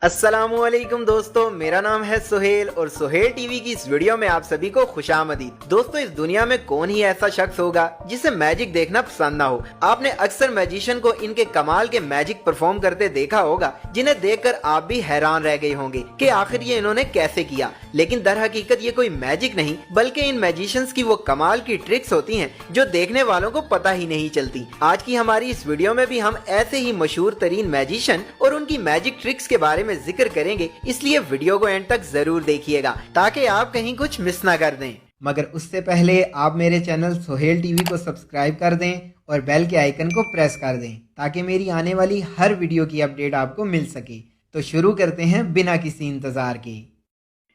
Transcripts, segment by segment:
अस्सलामुअलैकुम दोस्तों, मेरा नाम है सुहेल और सुहेल टीवी की इस वीडियो में आप सभी को खुशामदीद। दोस्तों, इस दुनिया में कौन ही ऐसा शख्स होगा जिसे मैजिक देखना पसंद ना हो। आपने अक्सर मैजिशियन को इनके कमाल के मैजिक परफॉर्म करते देखा होगा, जिन्हें देखकर आप भी हैरान रह गए होंगे कि आखिर ये इन्होंने कैसे किया। लेकिन दर हकीकत ये कोई मैजिक नहीं, बल्कि इन मैजिशियंस की वो कमाल की ट्रिक्स होती हैं जो देखने वालों को पता ही नहीं चलती। आज की हमारी इस वीडियो में भी हम ऐसे ही मशहूर तरीन मैजिशियन और उनकी मैजिक ट्रिक्स के बारे में जिक्र करेंगे, इसलिए वीडियो को एंड तक जरूर देखिएगा ताकि आप कहीं कुछ मिस ना कर दें। मगर उससे पहले आप मेरे चैनल सुहेल टीवी को सब्सक्राइब कर दें और बेल के आइकन को प्रेस कर दें ताकि मेरी आने वाली हर वीडियो की अपडेट आपको मिल सके। तो शुरू करते हैं बिना किसी इंतजार के।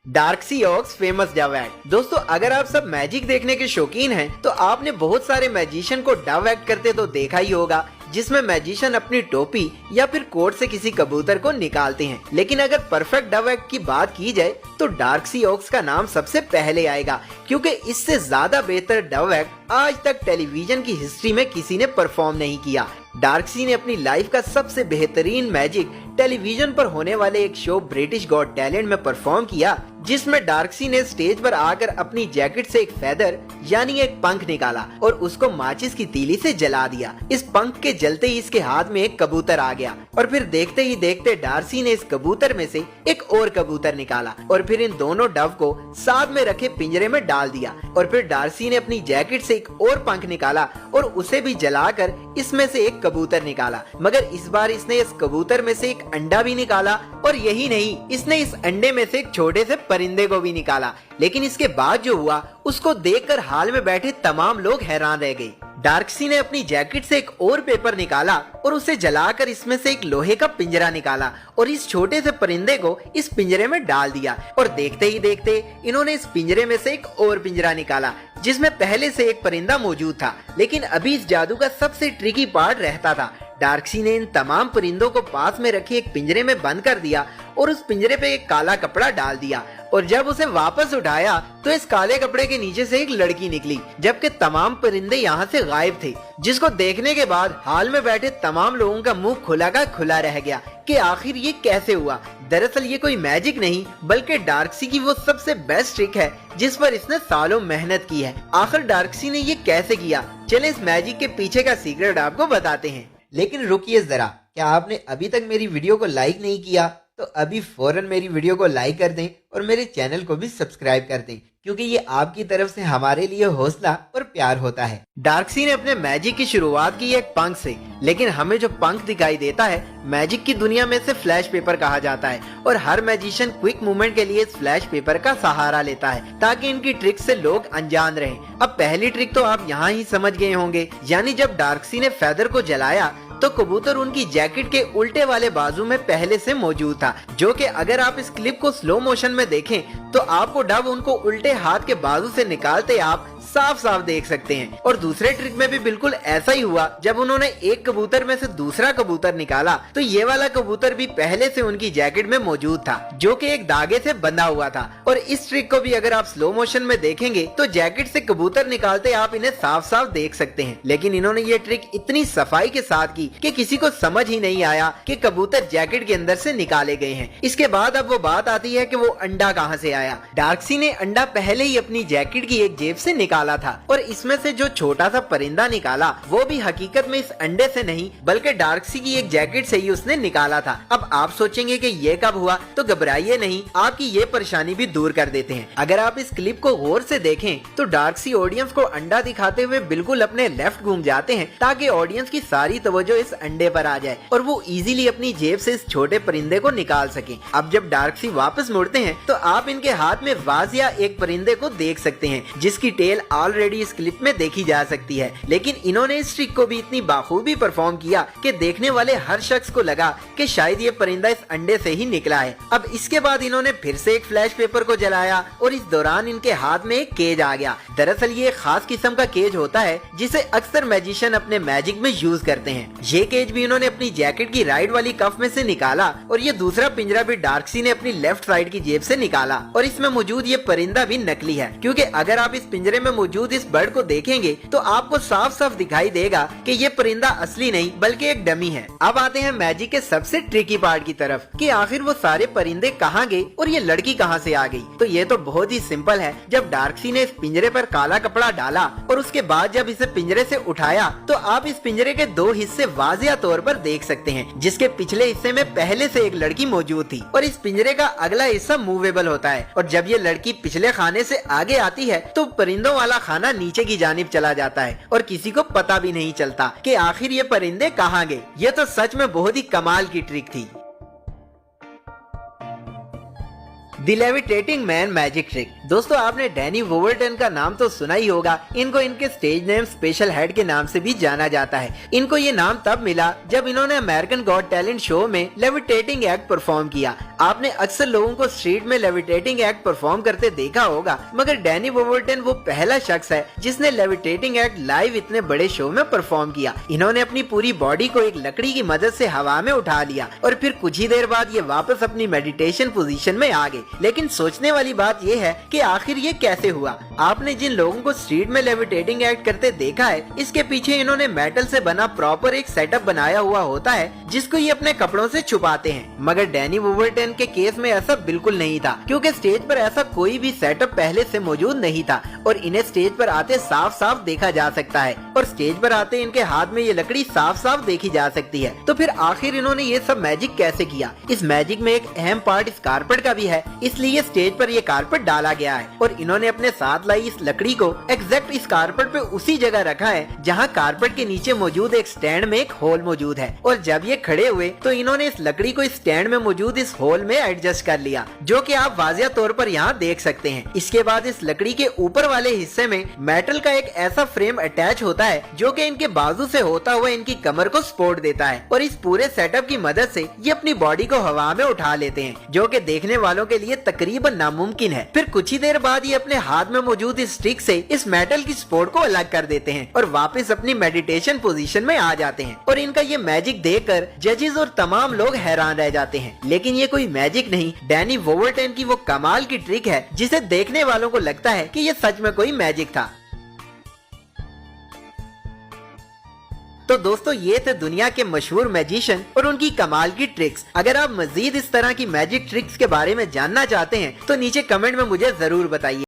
डार्कसीओक्स फेमस डव एक्ट। दोस्तों, अगर आप सब मैजिक देखने के शौकीन हैं तो आपने बहुत सारे मैजिशियन को डव एक्ट करते तो देखा ही होगा, जिसमें मैजिशियन अपनी टोपी या फिर कोट से किसी कबूतर को निकालते हैं। लेकिन अगर परफेक्ट डव एक्ट की बात की जाए तो डार्कसीओक्स का नाम सबसे पहले आएगा, क्योंकि इससे ज्यादा बेहतर डव एक्ट आज तक टेलीविजन की हिस्ट्री में किसी ने परफॉर्म नहीं किया। डार्कसी ने अपनी लाइफ का सबसे बेहतरीन मैजिक टेलीविजन पर होने वाले एक शो ब्रिटिश गॉट टैलेंट में परफॉर्म किया, जिसमें डार्कसी ने स्टेज पर आकर अपनी जैकेट से एक फेदर यानी एक पंख निकाला और उसको माचिस की तीली से जला दिया। इस पंख के जलते ही इसके हाथ में एक कबूतर आ गया और फिर देखते ही देखते डार्सी ने इस कबूतर में से एक और कबूतर निकाला और फिर इन दोनों डव को साथ में रखे पिंजरे में डाल दिया। और फिर डार्सी ने अपनी जैकेट से एक और पंख निकाला और उसे भी जलाकर इसमें से एक कबूतर निकाला, मगर इस बार इसने इस कबूतर में से एक अंडा भी निकाला और यही नहीं, इसने इस अंडे में से एक छोटे से परिंदे को भी निकाला। लेकिन इसके बाद जो हुआ उसको देखकर हाल में बैठे तमाम लोग हैरान रह गए। डार्कसी ने अपनी जैकेट से एक और पेपर निकाला और उसे जलाकर इसमें से एक लोहे का पिंजरा निकाला और इस छोटे से परिंदे को इस पिंजरे में डाल दिया। और देखते ही देखते इन्होंने इस पिंजरे में से एक और पिंजरा निकाला जिसमें पहले से एक परिंदा मौजूद था। लेकिन अभी इस जादू का सबसे ट्रिकी पार्ट रहता था। डार्कसी ने इन तमाम परिंदों को पास में रखे एक पिंजरे में बंद कर दिया और उस पिंजरे पे एक काला कपड़ा डाल दिया और जब उसे वापस उठाया तो इस काले कपड़े के नीचे से एक लड़की निकली, जबकि तमाम परिंदे यहाँ से गायब थे, जिसको देखने के बाद हाल में बैठे तमाम लोगों का मुंह खुला का खुला रह गया कि आखिर ये कैसे हुआ। दरअसल ये कोई मैजिक नहीं, बल्कि डार्कसी की वो सबसे बेस्ट ट्रिक है जिस पर इसने सालों मेहनत की है। आखिर डार्कसी ने ये कैसे किया, चले इस मैजिक के पीछे का सीक्रेट आपको बताते हैं। लेकिन रुकिए जरा, क्या आपने अभी तक मेरी वीडियो को लाइक नहीं किया तो अभी फौरन मेरी वीडियो को लाइक कर दें और मेरे चैनल को भी सब्सक्राइब कर दें, क्योंकि ये आपकी तरफ से हमारे लिए हौसला और प्यार होता है। डार्कसी ने अपने मैजिक की शुरुआत की एक पंख से, लेकिन हमें जो पंख दिखाई देता है मैजिक की दुनिया में से फ्लैश पेपर कहा जाता है और हर मैजिशियन क्विक मूवमेंट के लिए इस फ्लैश पेपर का सहारा लेता है ताकि इनकी ट्रिक से लोग अनजान रहें। अब पहली ट्रिक तो आप यहाँ ही समझ गए होंगे, यानी जब डार्कसी ने फेदर को जलाया तो कबूतर उनकी जैकेट के उल्टे वाले बाजू में पहले से मौजूद था, जो कि अगर आप इस क्लिप को स्लो मोशन में देखें तो आपको डव उनको उल्टे हाथ के बाजू से निकालते आप साफ साफ देख सकते हैं। और दूसरे ट्रिक में भी बिल्कुल ऐसा ही हुआ। जब उन्होंने एक कबूतर में से दूसरा कबूतर निकाला तो ये वाला कबूतर भी पहले से उनकी जैकेट में मौजूद था, जो कि एक धागे से बंधा हुआ था। और इस ट्रिक को भी अगर आप स्लो मोशन में देखेंगे तो जैकेट से कबूतर निकालते आप इन्हें साफ साफ देख सकते हैं। लेकिन इन्होंने ये ट्रिक इतनी सफाई के साथ की कि किसी को समझ ही नहीं आया कि कबूतर जैकेट के अंदर से निकाले गए हैं। इसके बाद अब वो बात आती है कि वो अंडा कहाँ से आया। डार्कसी ने अंडा पहले ही अपनी जैकेट की एक जेब से निकाला था और इसमें से जो छोटा सा परिंदा निकाला वो भी हकीकत में इस अंडे से नहीं बल्कि डार्कसी की एक जैकेट से ही उसने निकाला था। अब आप सोचेंगे कि ये कब हुआ, तो घबराइए नहीं, आपकी ये परेशानी भी दूर कर देते हैं। अगर आप इस क्लिप को गौर से देखें तो डार्कसी ऑडियंस को अंडा दिखाते हुए बिल्कुल अपने लेफ्ट घूम जाते हैं ताकि ऑडियंस की सारी तवज्जो इस अंडे पर आ जाए और वो इजीली अपनी जेब से इस छोटे परिंदे को निकाल सके। अब जब डार्कसी वापस मुड़ते हैं तो आप इनके हाथ में वाजिया एक परिंदे को देख सकते हैं जिसकी टेल ऑलरेडी इस क्लिप में देखी जा सकती है। लेकिन इन्होंने इस ट्रिक को भी इतनी बाखूबी परफॉर्म किया कि देखने वाले हर शख्स को लगा कि शायद ये परिंदा इस अंडे से ही निकला है। अब इसके बाद इन्होंने फिर से एक फ्लैश पेपर को जलाया और इस दौरान इनके हाथ में एक केज आ गया। दरअसल ये खास किस्म का केज होता है जिसे अक्सर मैजिशियन अपने मैजिक में यूज करते हैं। ये केज भी इन्होंने अपनी जैकेट की राइट वाली कफ में से निकाला और ये दूसरा पिंजरा भी डार्कसी ने अपनी लेफ्ट साइड की जेब से निकाला और इसमें मौजूद ये परिंदा भी नकली है, क्योंकि अगर आप इस पिंजरे में मौजूद इस बर्ड को देखेंगे तो आपको साफ साफ दिखाई देगा कि ये परिंदा असली नहीं बल्कि एक डमी है। अब आते हैं मैजिक के सबसे ट्रिकी पार्ट की तरफ कि आखिर वो सारे परिंदे कहाँ गए और ये लड़की कहाँ से आ गई। तो ये तो बहुत ही सिंपल है। जब डार्कसी ने इस पिंजरे पर काला कपड़ा डाला और उसके बाद जब इसे पिंजरे से उठाया तो आप इस पिंजरे के दो हिस्से वाज़िया तौर पर देख सकते हैं, जिसके पिछले हिस्से में पहले से एक लड़की मौजूद थी और इस पिंजरे का अगला हिस्सा मूवेबल होता है और जब ये लड़की पिछले खाने से आगे आती है तो परिंदों वाला खाना नीचे की जानिब चला जाता है और किसी को पता भी नहीं चलता कि आखिर ये परिंदे कहाँ गए। ये तो सच में बहुत ही कमाल की ट्रिक थी। The levitating man magic trick. दोस्तों आपने डैनी वोवरटन का नाम तो सुना ही होगा। इनको इनके स्टेज नेम स्पेशल हेड के नाम से भी जाना जाता है। इनको ये नाम तब मिला जब इन्होंने अमेरिकन गॉट टैलेंट शो में लेविटेटिंग एक्ट परफॉर्म किया। आपने अक्सर लोगों को स्ट्रीट में लेविटेटिंग एक्ट परफॉर्म करते देखा होगा, मगर डैनी वोवरटन वो पहला शख्स है जिसने लेविटेटिंग एक्ट लाइव इतने बड़े शो में परफॉर्म किया। इन्होंने अपनी पूरी बॉडी को एक लकड़ी की मदद से हवा में उठा लिया और फिर कुछ ही देर बाद ये वापस अपनी मेडिटेशन पोजीशन में आ गए। लेकिन सोचने वाली बात ये है कि आखिर ये कैसे हुआ। आपने जिन लोगों को स्ट्रीट में लेविटेटिंग एक्ट करते देखा है, इसके पीछे इन्होंने मेटल से बना प्रॉपर एक सेटअप बनाया हुआ होता है जिसको ये अपने कपड़ों से छुपाते हैं। मगर डैनी वोवरटन के केस में ऐसा बिल्कुल नहीं था, क्योंकि स्टेज पर ऐसा कोई भी सेटअप पहले से मौजूद नहीं था और इन्हें स्टेज पर आते साफ साफ देखा जा सकता है और स्टेज पर आते इनके हाथ में ये लकड़ी साफ साफ देखी जा सकती है। तो फिर आखिर इन्होंने ये सब मैजिक कैसे किया? इस मैजिक में एक अहम पार्ट इस कारपेट का भी है, इसलिए स्टेज पर ये कारपेट डाला गया है और इन्होंने अपने साथ लाई इस लकड़ी को एग्जैक्ट इस कारपेट पे उसी जगह रखा है जहाँ कारपेट के नीचे मौजूद एक स्टैंड में एक होल मौजूद है और जब ये खड़े हुए तो इन्होंने इस लकड़ी को इस स्टैंड में मौजूद इस होल में एडजस्ट कर लिया, जो कि आप वाज़िया तौर पर यहाँ देख सकते हैं। इसके बाद इस लकड़ी के ऊपर वाले हिस्से में मेटल का एक ऐसा फ्रेम अटैच होता है जो कि इनके बाजू से होता हुआ इनकी कमर को सपोर्ट देता है और इस पूरे सेटअप की मदद से ये अपनी बॉडी को हवा में उठा लेते हैं, जो कि देखने वालों के लिए तकरीबन नामुमकिन है। फिर कुछ ही देर बाद ये अपने हाथ में मौजूद इस स्टिक से इस मेटल की सपोर्ट को अलग कर देते हैं और वापस अपनी मेडिटेशन पोजीशन में आ जाते हैं और इनका ये मैजिक देखकर जजेस और तमाम लोग हैरान रह जाते हैं। लेकिन ये कोई मैजिक नहीं, डैनी वोवरटन की वो कमाल की ट्रिक है जिसे देखने वालों को लगता है कि ये सच में कोई मैजिक था। तो दोस्तों ये थे दुनिया के मशहूर मैजिशियन और उनकी कमाल की ट्रिक्स। अगर आप मजीद इस तरह की मैजिक ट्रिक्स के बारे में जानना चाहते हैं तो नीचे कमेंट में मुझे जरूर बताइए।